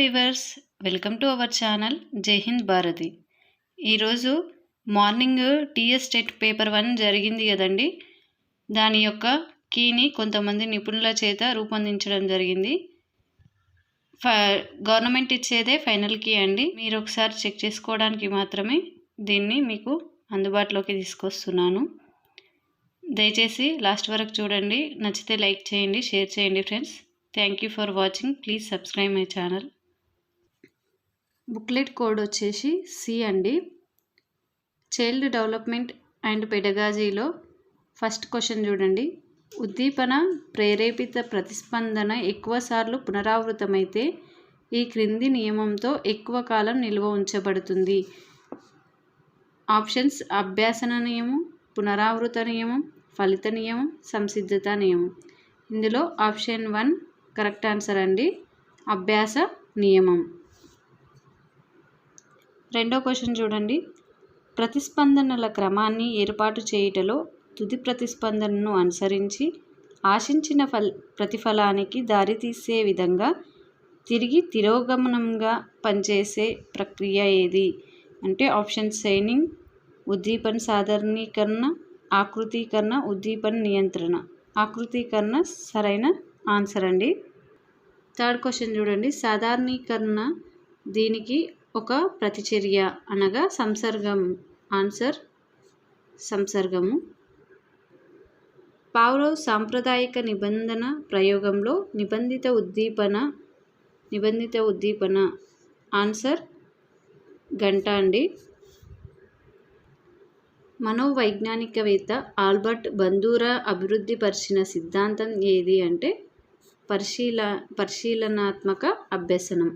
Weavers, welcome to our channel Jai Hind Bharati. ఈరోజు morning TS TET paper 1 జరిగింది కదండి. దాని యొక్క కీని కొంతమంది నిపుణుల చేత రూపొందించడం జరిగింది. గవర్నమెంట్ ఇచ్చేదే ఫైనల్ కీ అండి. మీరు ఒకసారి చెక్ చేసుకోవడానికి మాత్రమే దీన్ని మీకు అందుబాటులోకి తీసుకొస్తున్నాను. దయచేసి లాస్ట్ వరకు చూడండి. నచ్చితే లైక్ చేయండి, షేర్ చేయండి friends. Thank you for watching. Please subscribe my channel. Booklet code వచ్చేసి సి అండి. చైల్డ్ డెవలప్మెంట్ అండ్ పెడగాజీలో ఫస్ట్ క్వశ్చన్ చూడండి. ఉద్దీపన ప్రేరేపిత ప్రతిస్పందన ఎక్కువసార్లు పునరావృతమైతే ఈ క్రింది నియమంతో ఎక్కువ కాలం నిల్వ ఉంచబడుతుంది. ఆప్షన్స్: అభ్యాసన నియమం, పునరావృత నియమం, ఫలిత నియమం, సంసిద్ధత నియమం. ఇందులో ఆప్షన్ 1 కరెక్ట్ ఆన్సర్ అండి, అభ్యాస నియమం. రెండో క్వశ్చన్ చూడండి. ప్రతిస్పందనల క్రమాన్ని ఏర్పాటు చేయుటలో తుది ప్రతిస్పందనను అనుసరించి ఆశించిన ప్రతిఫలానికి దారితీసే విధంగా తిరిగి తిరోగమనంగా పనిచేసే ప్రక్రియ ఏది? అంటే ఆప్షన్ సైనింగ్, ఉద్దీపన సాధారణీకరణ, ఆకృతీకరణ, ఉద్దీపన నియంత్రణ. ఆకృతీకరణ సరైన ఆన్సర్ అండి. థర్డ్ క్వశ్చన్ చూడండి. సాధారణీకరణ దీనికి ఒక ప్రతిచర్య అనగా సంసర్గం. ఆన్సర్ సంసర్గము. పావ్లోవ్ సాంప్రదాయిక నిబంధన ప్రయోగంలో నిబంధిత ఉద్దీపన ఆన్సర్ గంట అండి. మనోవైజ్ఞానికవేత్త ఆల్బర్ట్ బందూరా అభివృద్ధి పరిచిన సిద్ధాంతం ఏది? అంటే పరిశీలనాత్మక అభ్యసనం.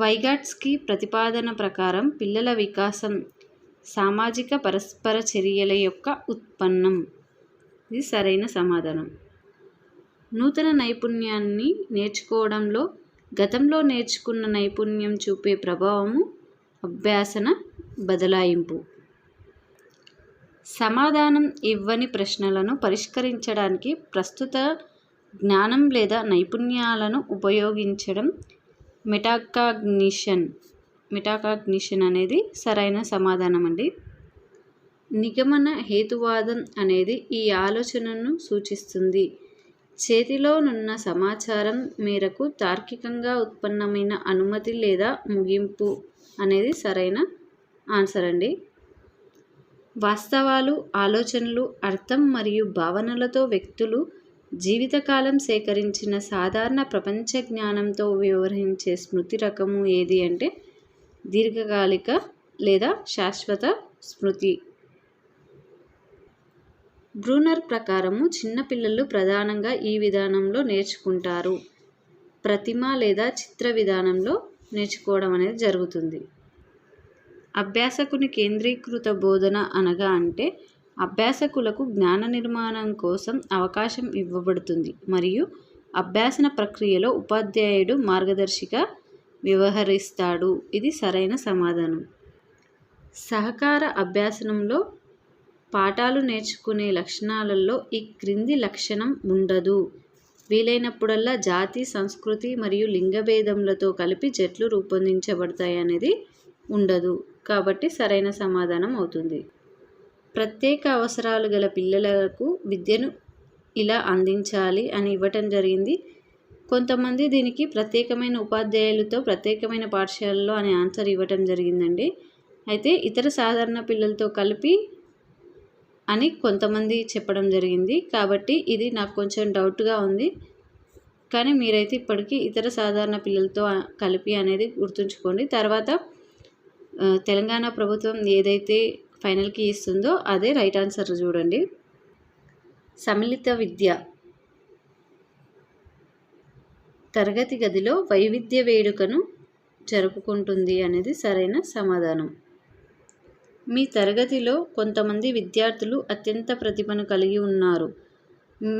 వైగాట్స్కీ ప్రతిపాదన ప్రకారం పిల్లల వికాసం సామాజిక పరస్పర చర్యల యొక్క ఉత్పన్నం. ఇది సరైన సమాధానం. నూతన నైపుణ్యాన్ని నేర్చుకోవడంలో గతంలో నేర్చుకున్న నైపుణ్యం చూపే ప్రభావము అభ్యాసన బదలాయింపు. సమాధానం ఇవ్వని ప్రశ్నలను పరిష్కరించడానికి ప్రస్తుత జ్ఞానం లేదా నైపుణ్యాలను ఉపయోగించడం మెటాకాగ్నిషన్ అనేది సరైన సమాధానం అండి. నిగమన హేతువాదం అనేది ఈ ఆలోచనను సూచిస్తుంది. చేతిలోనున్న సమాచారం మేరకు తార్కికంగా ఉత్పన్నమైన అనుమతి లేదా ముగింపు అనేది సరైన ఆన్సర్ అండి. వాస్తవాలు, ఆలోచనలు, అర్థం మరియు భావనలతో వ్యక్తులు జీవితకాలం సేకరించిన సాధారణ ప్రపంచ జ్ఞానంతో వ్యవహరించే స్మృతి రకము ఏది? అంటే దీర్ఘకాలిక లేదా శాశ్వత స్మృతి. బ్రూనర్ ప్రకారము చిన్నపిల్లలు ప్రధానంగా ఈ విధానంలో నేర్చుకుంటారు. ప్రతిమ లేదా చిత్ర విధానంలో నేర్చుకోవడం అనేది జరుగుతుంది. అభ్యాసకుని కేంద్రీకృత బోధన అనగా అంటే అభ్యాసకులకు జ్ఞాన నిర్మాణం కోసం అవకాశం ఇవ్వబడుతుంది మరియు అభ్యాసన ప్రక్రియలో ఉపాధ్యాయుడు మార్గదర్శిగా వ్యవహరిస్తాడు. ఇది సరైన సమాధానం. సహకార అభ్యాసనంలో పాఠాలు నేర్చుకునే లక్షణాలలో ఈ క్రింది లక్షణం ఉండదు. వీలైనప్పుడల్లా జాతి, సంస్కృతి మరియు లింగభేదములతో కలిపి జట్లు రూపొందించబడతాయి అనేది ఉండదు. కాబట్టి సరైన సమాధానం అవుతుంది. ప్రత్యేక అవసరాలు గల పిల్లలకు విద్యను ఇలా అందించాలి అని ఇవ్వటం జరిగింది. కొంతమంది దీనికి ప్రత్యేకమైన ఉపాధ్యాయులతో ప్రత్యేకమైన పాఠశాలలో అనే ఆన్సర్ ఇవ్వటం జరిగిందండి. అయితే ఇతర సాధారణ పిల్లలతో కలిపి అని కొంతమంది చెప్పడం జరిగింది. కాబట్టి ఇది నాకు కొంచెం డౌట్గా ఉంది. కానీ మీరైతే ఇప్పటికీ ఇతర సాధారణ పిల్లలతో కలిపి అనేది గుర్తుంచుకోండి. తర్వాత తెలంగాణ ప్రభుత్వం ఏదైతే ఫైనల్కి ఇస్తుందో అదే రైట్ ఆన్సర్ చూడండి. సమ్మిళిత విద్య తరగతి గదిలో వైవిధ్య వేడుకను జరుపుకుంటుంది అనేది సరైన సమాధానం. మీ తరగతిలో కొంతమంది విద్యార్థులు అత్యంత ప్రతిభను కలిగి ఉన్నారు.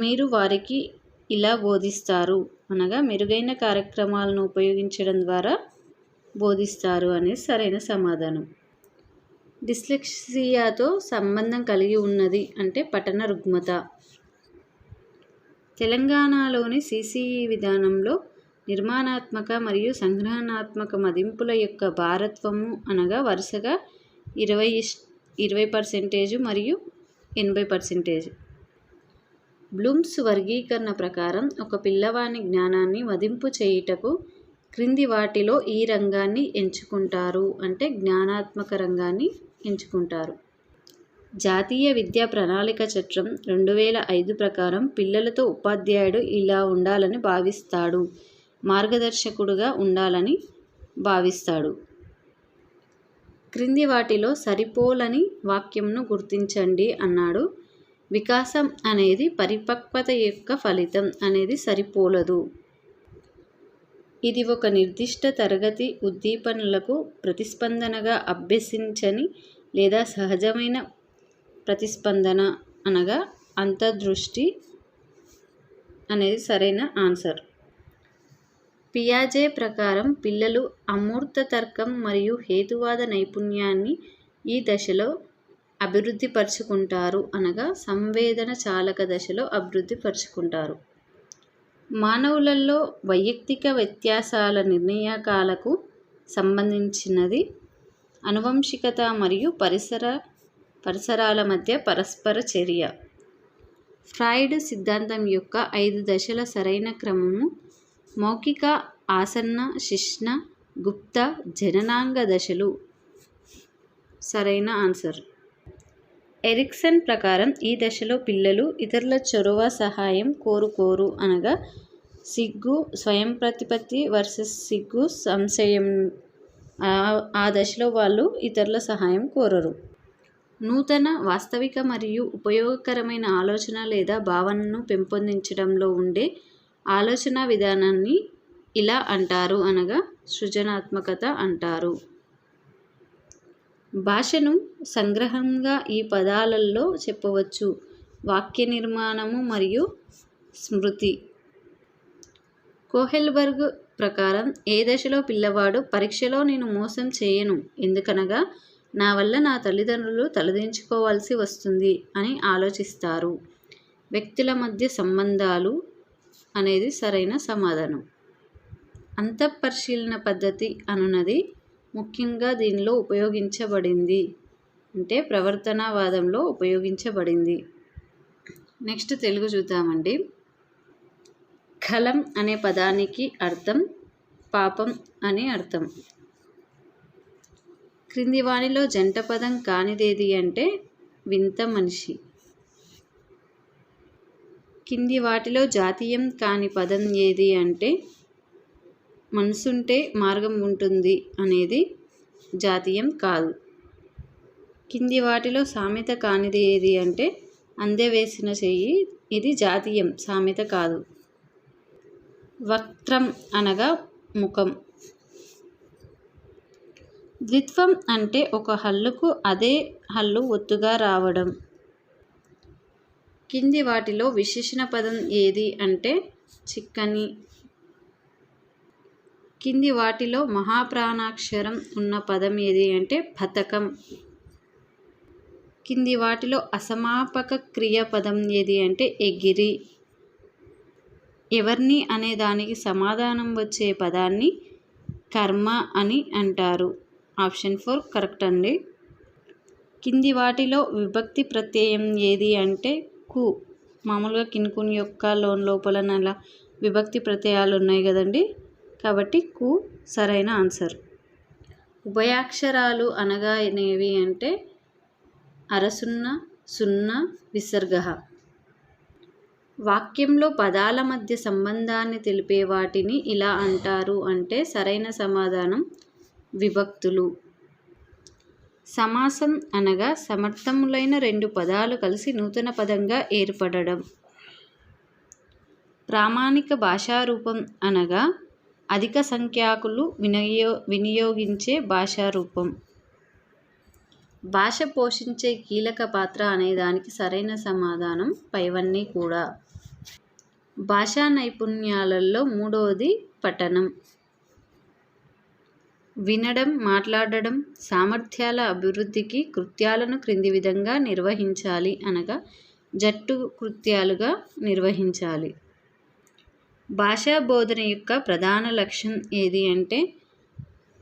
మీరు వారికి ఇలా బోధిస్తారు అనగా మెరుగైన కార్యక్రమాలను ఉపయోగించడం ద్వారా బోధిస్తారు అనేది సరైన సమాధానం. డిస్లెక్సియాతో సంబంధం కలిగి ఉన్నది అంటే పఠన రుగ్మత. తెలంగాణలోని సిసిఈ విధానంలో నిర్మాణాత్మక మరియు సంగ్రహణాత్మక మదింపుల యొక్క భారత్వము అనగా వరుసగా 20% మరియు 80%. బ్లూమ్స్ వర్గీకరణ ప్రకారం ఒక పిల్లవాని జ్ఞానాన్ని మదింపు చేయుటకు క్రింది వాటిలో ఈ రంగాన్ని ఎంచుకుంటారు అంటే జ్ఞానాత్మక రంగాన్ని ఎంచుకుంటారు. జాతీయ విద్యా ప్రణాళిక చట్టం 2005 ప్రకారం పిల్లలతో ఉపాధ్యాయుడు ఇలా ఉండాలని భావిస్తాడు, మార్గదర్శకుడుగా ఉండాలని భావిస్తాడు. క్రింది వాటిలో సరిపోలని వాక్యంను గుర్తించండి అన్నాడు. వికాసం అనేది పరిపక్వత యొక్క ఫలితం అనేది సరిపోలదు. ఇది ఒక నిర్దిష్ట తరగతి ఉద్దీపనలకు ప్రతిస్పందనగా అభ్యసించని లేదా సహజమైన ప్రతిస్పందన అనగా అంతర్దృష్టి అనేది సరైన ఆన్సర్. పియాజే ప్రకారం పిల్లలు అమూర్త తర్కం మరియు హేతువాద నైపుణ్యాన్ని ఈ దశలో అభివృద్ధి పరుచుకుంటారు అనగా సంవేదన చాలక దశలో అభివృద్ధి పరుచుకుంటారు. మానవులలో వైయక్తిక వ్యత్యాసాల నిర్ణాయకాలకు సంబంధించినది అనువంశికత మరియు పరిసరాల మధ్య పరస్పర చర్య. ఫ్రాయిడ్ సిద్ధాంతం యొక్క 5 దశల సరైన క్రమము మౌఖిక, ఆసన్న, శిశ్న, గుప్త, జననాంగ దశలు. సరైన ఆన్సర్. ఎరిక్సన్ ప్రకారం ఈ దశలో పిల్లలు ఇతరుల చొరవ సహాయం కోరుకోరు అనగా సిగ్గు, స్వయం ప్రతిపత్తి వర్సెస్ సిగ్గు, సంశయం. ఆ దశలో వాళ్ళు ఇతరుల సహాయం కోరరు. నూతన, వాస్తవిక మరియు ఉపయోగకరమైన ఆలోచన లేదా భావనను పెంపొందించడంలో ఉండే ఆలోచన విధానాన్ని ఇలా అంటారు అనగా సృజనాత్మకత అంటారు. భాషను సంగ్రహంగా ఈ పదాలలో చెప్పవచ్చు: వాక్య నిర్మాణము మరియు స్మృతి. కోహెల్బర్గ్ ప్రకారం ఏ దశలో పిల్లవాడు పరీక్షలో నేను మోసం చేయను ఎందుకనగా నా వల్ల నా తల్లిదండ్రులు తలదించుకోవాల్సి వస్తుంది అని ఆలోచిస్తారు. వ్యక్తుల మధ్య సంబంధాలు అనేది సరైన సమాధానం. అంతఃపరిశీలన పద్ధతి అనునది ముఖ్యంగా దీనిలో ఉపయోగించబడింది అంటే ప్రవర్తనవాదంలో ఉపయోగించబడింది. నెక్స్ట్ తెలుగు చూద్దామండి. ఖలం అనే పదానికి అర్థం పాపం అని అర్థం. క్రింది వానిలో జంట పదం కానిదేది అంటే వింత మనిషి. కింది వాటిలో జాతీయం కాని పదం ఏది అంటే మనసుంటే మార్గం ఉంటుంది అనేది జాతీయం కాదు. కింది వాటిలో సామెత కానిది ఏది అంటే అందె వేసిన చెయ్యి. ఇది జాతీయం, సామెత కాదు. వక్త్రం అనగా ముఖం. ద్విత్వం అంటే ఒక హల్లుకు అదే హల్లు ఒత్తుగా రావడం. కింది వాటిలో విశేషణ పదం ఏది అంటే చిక్కని. కింది వాటిలో మహాప్రాణాక్షరం ఉన్న పదం ఏది అంటే పథకం. కింది వాటిలో అసమాపక క్రియ పదం ఏది అంటే ఎగిరి. ఎవర్ని అనే దానికి సమాధానం వచ్చే పదాన్ని కర్మ అని అంటారు. ఆప్షన్ 4 కరెక్ట్ అండి. కింది వాటిలో విభక్తి ప్రత్యయం ఏది అంటే కు. మామూలుగా కిన్కున్ యొక్క లోపల నల విభక్తి ప్రత్యయాలు ఉన్నాయి కదండి, కాబట్టి కు సరైన ఆన్సర్. ఉభయాక్షరాలు అనగానేవి అంటే అరసున్న, సున్న, విసర్గ. వాక్యంలో పదాల మధ్య సంబంధాన్ని తెలిపే వాటిని ఇలా అంటారు అంటే సరైన సమాధానం విభక్తులు. సమాసం అనగా సమర్థములైన 2 పదాలు కలిసి నూతన పదంగా ఏర్పడడం. ప్రామాణిక భాషారూపం అనగా అధిక సంఖ్యాకులు వినియోగించే భాషారూపం. భాష పోషించే కీలక పాత్ర అనేదానికి సరైన సమాధానం పైవన్నీ కూడా. భాషా నైపుణ్యాలలో 3వది పఠనం. వినడం, మాట్లాడడం సామర్థ్యాల అభివృద్ధికి కృత్యాలను క్రింది విధంగా నిర్వహించాలి అనగా జట్టు కృత్యాలుగా నిర్వహించాలి. భాషా బోధన యొక్క ప్రధాన లక్ష్యం ఏది అంటే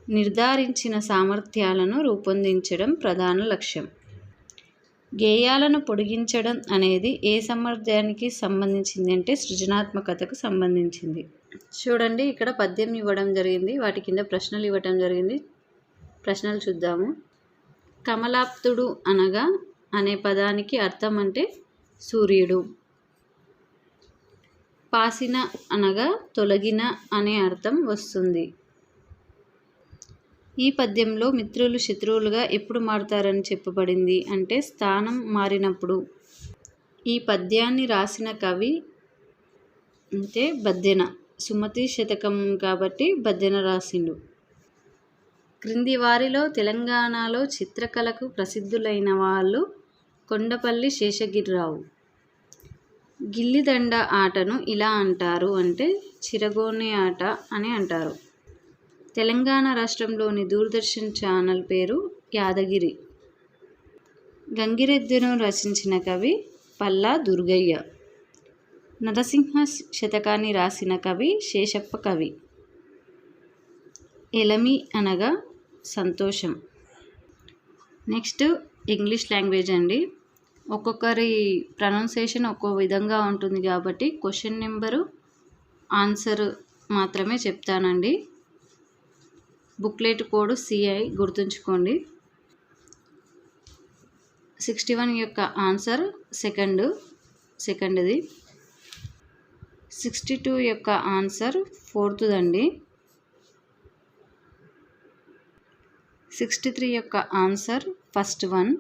నిర్ధారించిన సామర్థ్యాలను రూపొందించడం ప్రధాన లక్ష్యం. గేయాలను పొడిగించడం అనేది ఏ సామర్థ్యానికి సంబంధించింది అంటే సృజనాత్మకతకు సంబంధించింది. చూడండి, ఇక్కడ పద్యం ఇవ్వడం జరిగింది, వాటి కింద ప్రశ్నలు ఇవ్వడం జరిగింది. ప్రశ్నలు చూద్దాము. కమలాప్తుడు అనగా అనే పదానికి అర్థం అంటే సూర్యుడు. పాసిన అనగా తొలగిన అనే అర్థం వస్తుంది. ఈ పద్యంలో మిత్రులు శత్రువులుగా ఎప్పుడు మారుతారని చెప్పబడింది అంటే స్థానం మారినప్పుడు. ఈ పద్యాన్ని రాసిన కవి అంటే బద్దెన. సుమతి శతకం కాబట్టి బద్దెన రాసిండు. క్రింది వారిలో తెలంగాణలో చిత్రకళకు ప్రసిద్ధులైన వాళ్ళు కొండపల్లి శేషగిరిరావు. గిల్లిదండ ఆటను ఇలా అంటారు అంటే చిరగోని ఆట అని అంటారు. తెలంగాణ రాష్ట్రంలోని దూరదర్శన్ ఛానల్ పేరు యాదగిరి. గంగిరెద్దును రచించిన కవి పల్లా దుర్గయ్య. నరసింహ శతకాన్ని రాసిన కవి శేషప్ప కవి. ఎలమి అనగా సంతోషం. నెక్స్ట్ ఇంగ్లీష్ లాంగ్వేజ్ అండి. ఒక్కొక్కరి ప్రొనౌన్సియేషన్ ఒక్కో విధంగా ఉంటుంది కాబట్టి క్వశ్చన్ నెంబరు ఆన్సర్ మాత్రమే చెప్తానండి. బుక్లెట్ కోడ్ CI గుర్తుంచుకోండి. 61 యొక్క ఆన్సర్ సెకండ్ది. 62 యొక్క ఆన్సర్ ఫోర్త్దండి. 63 యొక్క answer first one.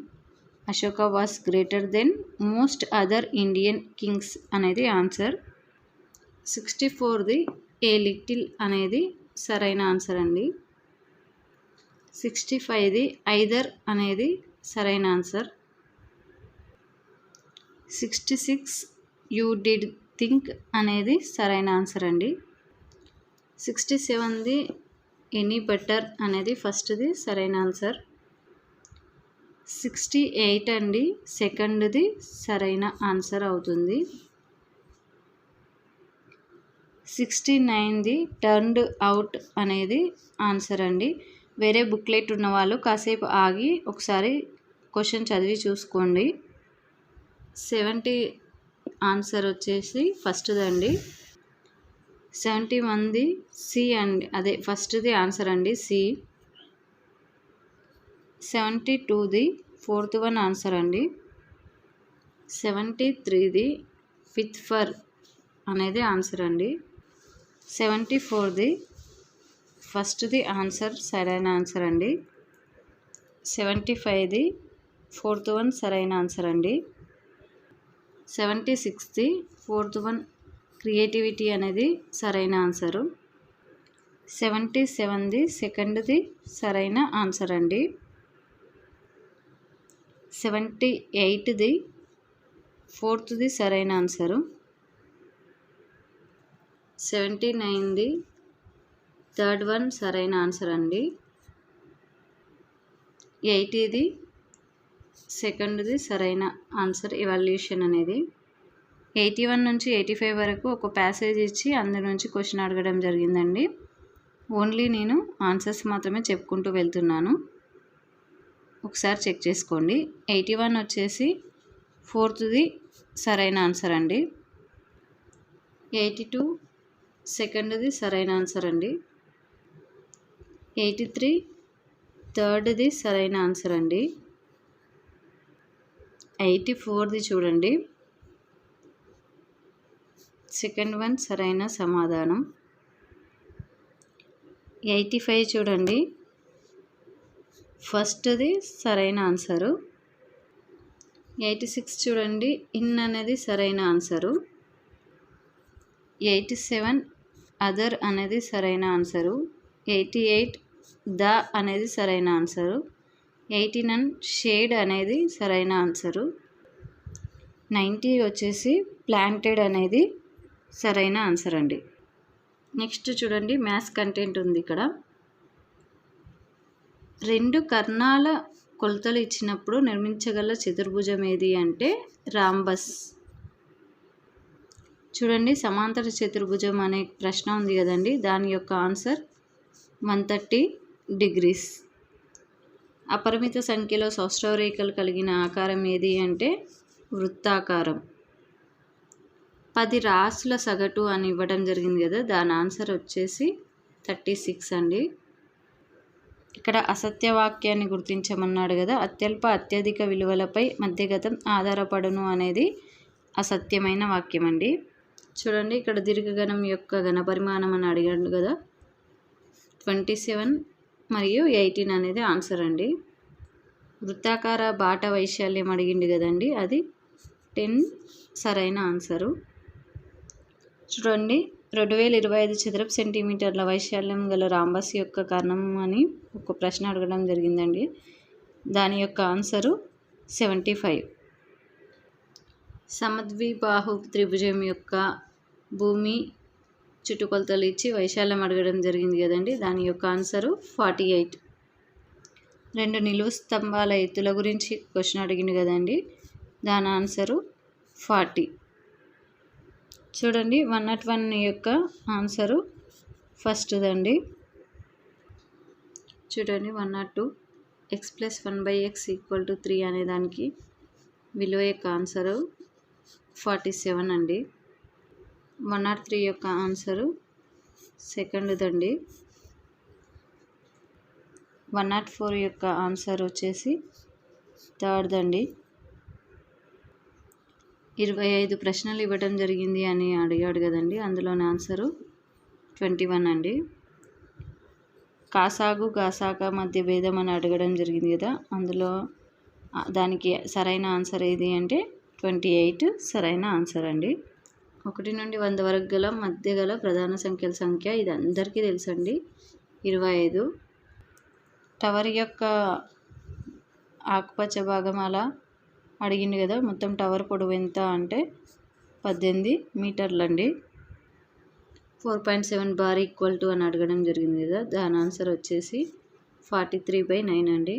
Ashoka was greater than most other Indian Kings అనేది ఆన్సర్. 64ది ఏ లిటిల్ అనేది సరైన ఆన్సర్ అండి. 65ది ఐదర్ అనేది సరైన ఆన్సర్. 66 యూ డిడ్ థింక్ అనేది సరైన ఆన్సర్ అండి. 67ది ఎనీ బెటర్ అనేది ఫస్ట్ది సరైన ఆన్సర్. 68 అండి సెకండ్ది సరైన ఆన్సర్ అవుతుంది. 69ది టర్న్డ్ అవుట్ అనేది ఆన్సర్ అండి. వేరే బుక్లెట్ ఉన్న వాళ్ళు కాసేపు ఆగి ఒకసారి క్వశ్చన్ చదివి చూసుకోండి. 70 ఆన్సర్ వచ్చేసి ఫస్ట్దండి. 71ది సి అండి, అదే ఫస్ట్ది ఆన్సర్ అండి సి. 72ది ఫోర్త్ వన్ ఆన్సర్ అండి. 73ది విత్ ఫర్ అనేది ఆన్సర్ అండి. 74ది ఫస్ట్ది ఆన్సర్ సరైన ఆన్సర్ అండి. 75ది ఫోర్త్ వన్ సరైన ఆన్సర్ అండి. 76ది ఫోర్త్ వన్ క్రియేటివిటీ అనేది సరైన ఆన్సరు. 77ది సెకండ్ది సరైన ఆన్సర్ అండి. 78ది ఫోర్త్ది సరైన ఆన్సరు. 79ది థర్డ్ వన్ సరైన ఆన్సర్ అండి. 80ది సెకండ్ది సరైన ఆన్సర్ ఎవాల్యుయేషన్ అనేది. 81 నుంచి 85 వరకు ఒక ప్యాసేజ్ ఇచ్చి అందులో నుంచి క్వశ్చన్ అడగడం జరిగిందండి. ఓన్లీ నేను ఆన్సర్స్ మాత్రమే చెప్పుకుంటూ వెళ్తున్నాను, ఒకసారి చెక్ చేసుకోండి. 81 వచ్చేసి ఫోర్త్ది సరైన ఆన్సర్ అండి. 82 సెకండ్ది సరైన ఆన్సర్ అండి. 83 థర్డ్ది సరైన ఆన్సర్ అండి. 84ది చూడండి సెకండ్ వన్ సరైన సమాధానం. 85 చూడండి ఫస్ట్ది సరైన ఆన్సరు. 86 చూడండి ఇన్ అనేది సరైన ఆన్సరు. 87 అదర్ అనేది సరైన ఆన్సరు. 88 ద అనేది సరైన ఆన్సరు. 89 షేడ్ అనేది సరైన ఆన్సరు. 90 వచ్చేసి ప్లాంటెడ్ అనేది సరైన ఆన్సర్ అండి. నెక్స్ట్ చూడండి మ్యాథ్స్ కంటెంట్ ఉంది ఇక్కడ. 2 కర్ణాల కొలతలు ఇచ్చినప్పుడు నిర్మించగల చతుర్భుజం ఏది అంటే రాంబస్. చూడండి, సమాంతర చతుర్భుజం అనే ప్రశ్న ఉంది కదండి, దాని యొక్క ఆన్సర్ 130 డిగ్రీస్. అపరిమిత సంఖ్యలో సౌష్టవరేఖలు కలిగిన ఆకారం ఏది అంటే వృత్తాకారం. 10 రాసుల సగటు అని ఇవ్వడం జరిగింది కదా, దాని ఆన్సర్ వచ్చేసి 36 అండి. ఇక్కడ అసత్య వాక్యాన్ని గుర్తించమన్నాడు కదా, అత్యల్ప అత్యధిక విలువలపై మధ్యగతం ఆధారపడును అనేది అసత్యమైన వాక్యం అండి. చూడండి, ఇక్కడ దీర్ఘగణం యొక్క ఘనపరిమాణం అని అడిగాడు కదా, 27 మరియు 18 అనేది ఆన్సర్ అండి. వృత్తాకార బాట వైశాల్యం అడిగిండు కదండి, అది 10 సరైన ఆన్సరు. చూడండి, 2025 చదరపు సెంటీమీటర్ల వైశాల్యం గల రాంబస్ యొక్క కర్ణం అని ఒక ప్రశ్న అడగడం జరిగిందండి, దాని యొక్క ఆన్సరు 75. సమద్విబాహు త్రిభుజం యొక్క భూమి చుట్టుకొలతలు ఇచ్చి వైశాల్యం అడగడం జరిగింది కదండి, దాని యొక్క ఆన్సరు 48. 2 నిలువు స్తంభాల ఎత్తుల గురించి క్వశ్చన్ అడిగింది కదండి, దాని ఆన్సరు 40. చూడండి, 101 యొక్క ఆన్సరు ఫస్ట్దండి. చూడండి, 102 x+1/x=3 అనే దానికి విలువ యొక్క ఆన్సరు 47 అండి. 103 యొక్క ఆన్సరు సెకండ్దండి. 104 యొక్క ఆన్సర్ వచ్చేసి థర్డ్దండి. 25 ప్రశ్నలు ఇవ్వడం జరిగింది అని అడిగాడు కదండి, అందులోని ఆన్సరు 21 అండి. కాసాగు గాసాక మధ్య భేదం అని అడగడం జరిగింది కదా, అందులో దానికి సరైన ఆన్సర్ ఏది అంటే 28 సరైన ఆన్సర్ అండి. 1 నుండి 100 వరకు గల మధ్య గల ప్రధాన సంఖ్యల సంఖ్య, ఇది అందరికీ తెలుసండి, 25. టవర్ యొక్క ఆకుపచ్చ భాగం అలా అడిగింది కదా, మొత్తం టవర్ పొడవు ఎంత అంటే 18 మీటర్లండి. 4.7 బార్ ఈక్వల్ టు అని అడగడం జరిగింది కదా, దాని ఆన్సర్ వచ్చేసి 43/9 అండి.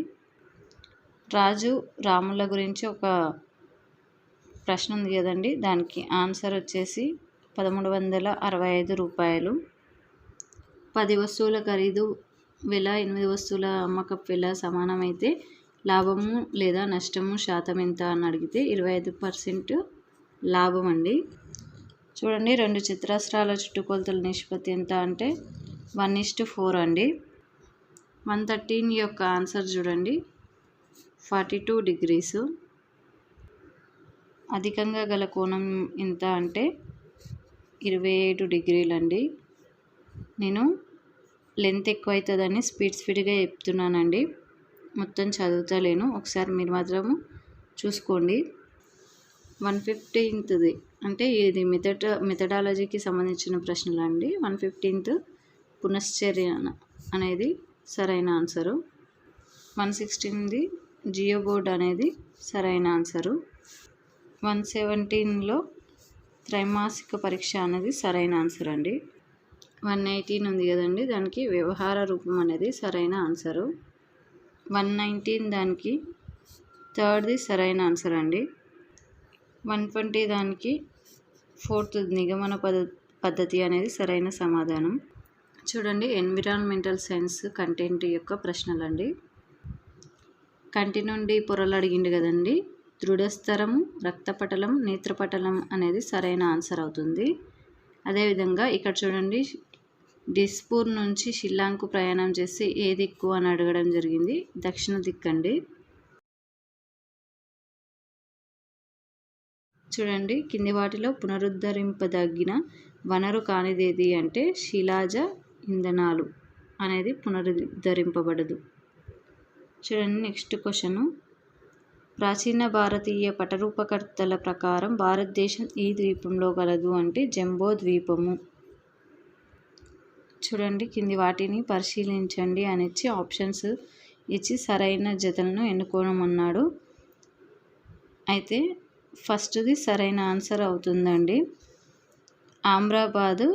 రాజు రాముల గురించి ఒక ప్రశ్న ఉంది కదండి, దానికి ఆన్సర్ వచ్చేసి 1365 రూపాయలు. 10 వస్తువుల ఖరీదు వెల 8 వస్తువుల అమ్మకపు వెల సమానమైతే లాభము లేదా నష్టము శాతం ఎంత అని అడిగితే 25% లాభం అండి. చూడండి, 2 చతురస్రాల చుట్టుకొలతల నిష్పత్తి ఎంత అంటే 1:4 అండి. 113 యొక్క ఆన్సర్ చూడండి, 42 డిగ్రీస్. అధికంగా గల కోణం ఎంత అంటే 27 డిగ్రీలండి. నేను లెంత్ ఎక్కువ అవుతుందని స్పీడ్గా చెప్తున్నానండి, మొత్తం చదువుతలేను, ఒకసారి మీరు మాత్రము చూసుకోండి. 115ది అంటే ఇది మెథడాలజీకి సంబంధించిన ప్రశ్నలు అండి. 115th పునశ్చర్య అనేది సరైన ఆన్సరు. 116ది జియో బోర్డ్ అనేది సరైన ఆన్సరు. 117లో త్రైమాసిక పరీక్ష అనేది సరైన ఆన్సర్ అండి. 118 ఉంది కదండి, దానికి వ్యవహార రూపం అనేది సరైన ఆన్సరు. 119 దానికి థర్డ్ది సరైన ఆన్సర్ అండి. 120 దానికి ఫోర్త్ నిగమన పద్ధతి అనేది సరైన సమాధానం. చూడండి, ఎన్విరాన్మెంటల్ సైన్స్ కంటెంట్ యొక్క ప్రశ్నలండి. కంటి నుండి పొరలు అడిగిండు కదండి, దృఢస్థరము, రక్తపటలం, నేత్రపటలం అనేది సరైన ఆన్సర్ అవుతుంది. అదేవిధంగా ఇక్కడ చూడండి, డిస్పూర్ నుంచి షిల్లాంగ్కు ప్రయాణం చేసి ఏ దిక్కు అని అడగడం జరిగింది, దక్షిణ దిక్కు అండి. చూడండి, కింది వాటిలో పునరుద్ధరింపదగిన వనరు కానిదేది అంటే శిలాజ ఇంధనాలు అనేది పునరుద్ధరింపబడదు. చూడండి, నెక్స్ట్ క్వశ్చను, ప్రాచీన భారతీయ పటరూపకర్తల ప్రకారం భారతదేశం ఈ ద్వీపంలో కలదు అంటే జంబో ద్వీపము. చూడండి, కింది వాటిని పరిశీలించండి అని ఇచ్చి ఆప్షన్స్ ఇచ్చి సరైన జతలను ఎన్నుకోనమన్నాడు. అయితే ఫస్ట్ది సరైన ఆన్సర్ అవుతుందండి. ఆమ్రాబాదు,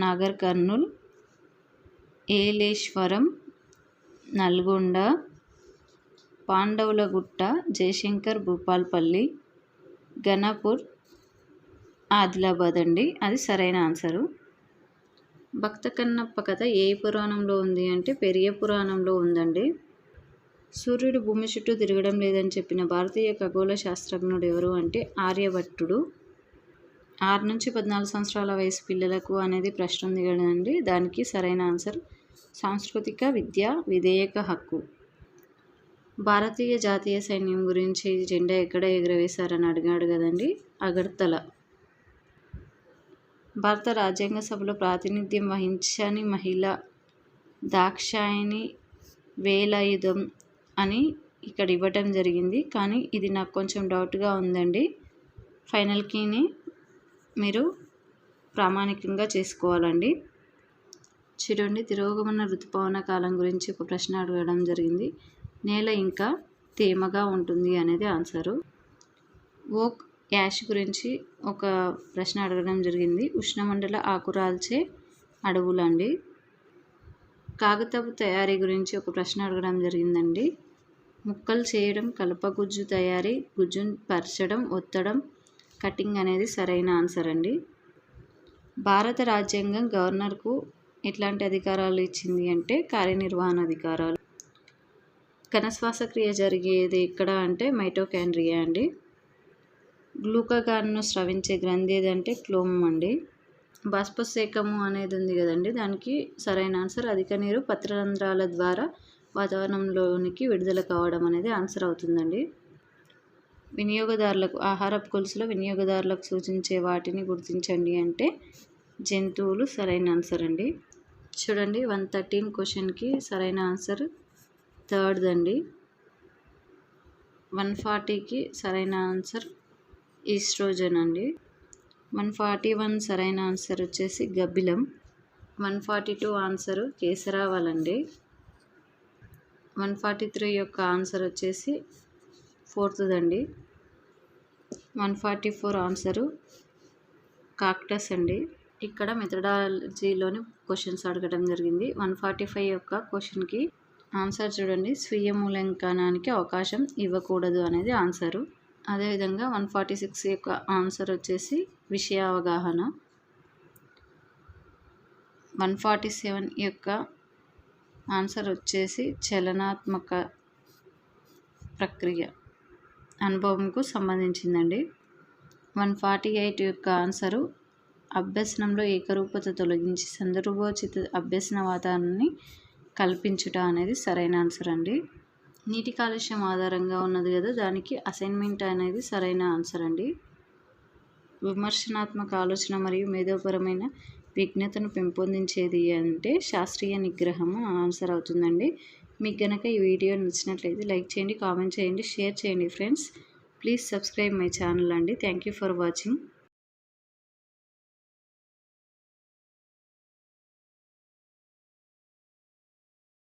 నాగర్ కర్నూల్, ఏలేశ్వరం, నల్గొండ, పాండవులగుట్ట, జయశంకర్ భూపాల్పల్లి, గణపూర్, ఆదిలాబాద్ అండి, అది సరైన ఆన్సరు. భక్త కన్నప్ప కథ ఏ పురాణంలో ఉంది అంటే పెరియ పురాణంలో ఉందండి. సూర్యుడు భూమి చుట్టూ తిరగడం లేదని చెప్పిన భారతీయ ఖగోళ శాస్త్రజ్ఞుడు ఎవరు అంటే ఆర్యభట్టుడు. 6 నుంచి 14 సంవత్సరాల వయసు పిల్లలకు అనేది ప్రశ్న ఉంది కదండి, దానికి సరైన ఆన్సర్ సాంస్కృతిక విద్య విధేయక హక్కు. భారతీయ జాతీయ సైన్యం గురించి జెండా ఎక్కడ ఎగురవేశారని అడిగాడు కదండి, అగర్తల. భారత రాజ్యాంగ సభలో ప్రాతినిధ్యం వహించని మహిళ దాక్షాయణి వేలాయుధం అని ఇక్కడ ఇవ్వటం జరిగింది, కానీ ఇది నాకు కొంచెం డౌట్గా ఉందండి. ఫైనల్కిని మీరు ప్రామాణికంగా చేసుకోవాలండి. చూడండి, తిరోగమన ఋతుపవన కాలం గురించి ఒక ప్రశ్న అడగడం జరిగింది. నేల ఇంకా తేమగా ఉంటుంది అనేది ఆన్సరు. ఓక్ యాష్ గురించి ఒక ప్రశ్న అడగడం జరిగింది. ఉష్ణమండల ఆకురాల్చే అడవులండి. కాగితపు తయారీ గురించి ఒక ప్రశ్న అడగడం జరిగిందండి. ముక్కలు చేయడం, కలపగుజ్జు తయారీ, గుజ్జును పరచడం, ఒత్తడం, కటింగ్ అనేది సరైన ఆన్సర్ అండి. భారత రాజ్యాంగం గవర్నర్కు ఎట్లాంటి అధికారాలు ఇచ్చింది అంటే కార్యనిర్వహణ అధికారాలు. ఘనశ్వాసక్రియ జరిగేది ఎక్కడ అంటే మైటోకాండ్రియా అండి. గ్లూకాగాన్ను స్రవించే గ్రంథి ఏదంటే క్లోమం అండి. బాష్పశేఖము అనేది ఉంది కదండి, దానికి సరైన ఆన్సర్ అధిక నీరు పత్రరంధ్రాల ద్వారా వాతావరణంలోనికి విడుదల కావడం అనేది ఆన్సర్ అవుతుందండి. వినియోగదారులకు ఆహారపు గొలుసులో వినియోగదారులకు సూచించే వాటిని గుర్తించండి అంటే జంతువులు సరైన ఆన్సర్ అండి. చూడండి, 113 క్వశ్చన్కి సరైన ఆన్సర్ థర్డ్ అండి. 140కి సరైన ఆన్సర్ ఈస్ట్రోజన్ అండి. 141 సరైన ఆన్సర్ వచ్చేసి గబ్బిలం. 142 ఆన్సరు కేసరావల్ అండి. 143 యొక్క ఆన్సర్ వచ్చేసి ఫోర్త్ అండి. 144 ఆన్సరు కాక్టస్ అండి. ఇక్కడ మెథడాలజీలోని క్వశ్చన్స్ అడగడం జరిగింది. 145 యొక్క క్వశ్చన్కి ఆన్సర్ చూడండి, స్వీయ మూల్యాంకనానికి అవకాశం ఇవ్వకూడదు అనేది ఆన్సరు. అదేవిధంగా 146 యొక్క ఆన్సర్ వచ్చేసి విషయ అవగాహన. 147 యొక్క ఆన్సర్ వచ్చేసి చలనాత్మక ప్రక్రియ అనుభవంకు సంబంధించిందండి. 148 యొక్క ఆన్సరు అభ్యసనంలో ఏకరూపత తొలగించి సందర్భోచిత అభ్యసన వాతావరణాన్ని కల్పించుట అనేది సరైన ఆన్సర్ అండి. నీటి కాలుష్యం ఆధారంగా ఉన్నది కదా, దానికి అసైన్మెంట్ అనేది సరైన ఆన్సర్ అండి. విమర్శనాత్మక ఆలోచన మరియు మేధోపరమైన విజ్ఞతను పెంపొందించేది అంటే శాస్త్రీయ నిగ్రహము ఆన్సర్ అవుతుందండి. మీకు కనుక ఈ వీడియో నచ్చినట్లయితే లైక్ చేయండి, కామెంట్ చేయండి, షేర్ చేయండి friends. Please subscribe my channel అండి. Thank you for watching.